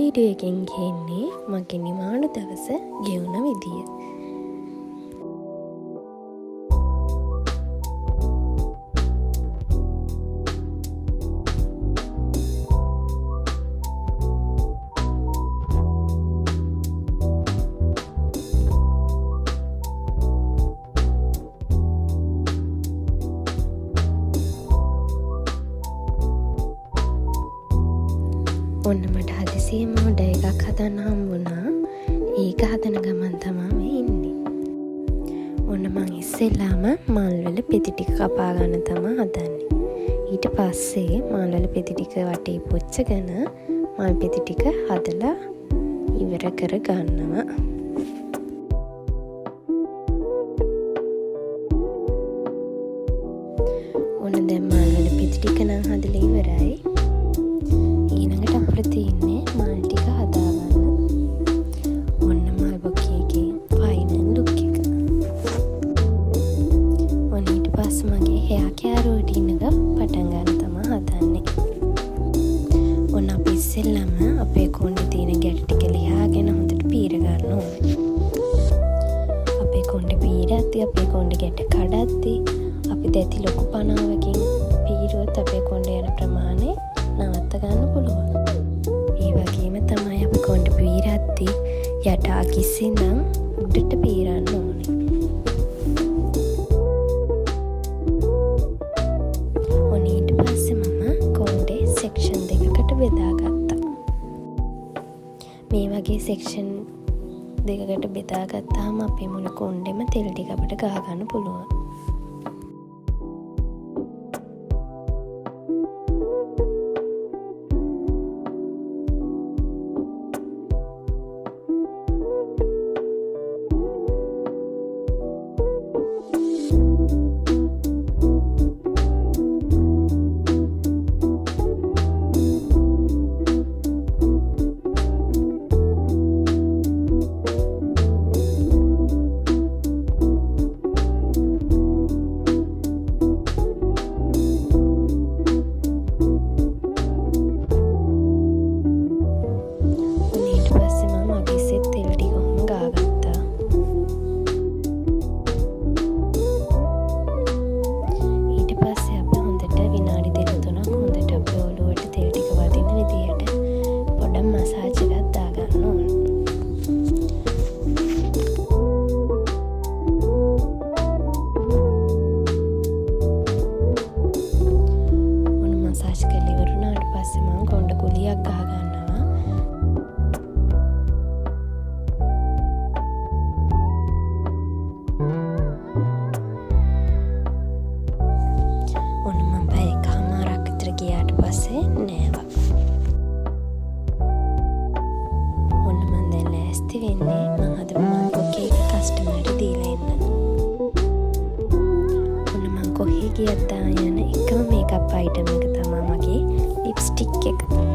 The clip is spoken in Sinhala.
වීඩියෝ එකෙන් ගේන්නේ මගේ නිමාඩු දවස ගෙවුන විදිය. ඔන්න මට හදිසියෙම උඩ එකක් හදන්න හම්බුණා. ඒක හදන ගමන් තමා මේ ඉන්නේ. ඔන්න මං ඉස්සෙල්ලාම මල්වල පෙති ටික කපා ගන්න තමා හදන්නේ. ඊට පස්සේ මල්වල පෙති ටික වටේ පුච්චගෙන මල් පෙති ටික හදලා ඉවර කර ගන්නවා. ඔන්න දැන් මල්වල පෙති ටික නම් හදලා ඉවරයි. ඊළඟට අපිට තියෙන්නේ මල් ටික හදාගන්න. ඔන්න මල් බොකේගේ ෆයිනල් ලුක් එක. ඔන්න ඊට පස්සේ මගේ හෙයා කෙයාර් රූටින් එක පටන් ගන්න තමයි හදන්නේ. ඔන්න අපි ඉස්සෙල්ලාම අපේ කොණ්ඩේ තියෙන ගැට ටික ලියාගෙන හොඳට පීර ගන්න ඕනේ. අපේ කොණ්ඩේ පීරද්දී අපේ කොණ්ඩේ ගැට කඩද්දී අපි දැති ලොකු පනාවකින් පීරුවොත් අපේ කොණ්ඩේ යන ප්‍රමාණය නවත්ත ගන්න පුළුවන්. ඒ වගේම තමයි අපි කොණ්ඩේ පීරද්දී යට අකිස්සි ඉඳන් උඩට පීරන්න ඕනේ. ඔන්න ඊට පස්සේ මම කොණ්ඩේ සෙක්ෂන් දෙකකට බෙදාගත්තා. මේ වගේ සෙක්ෂන් දෙකකට බෙදාගත්තාම අපේ මුළු කොණ්ඩෙම තෙල් ටික අපිට ගහ ගන්න පුළුවන්. කොහේ ගියත් දාන යන එකම මේකප් අයිටම් එක තමයි මගේ ලිප්ස්ටික් එක.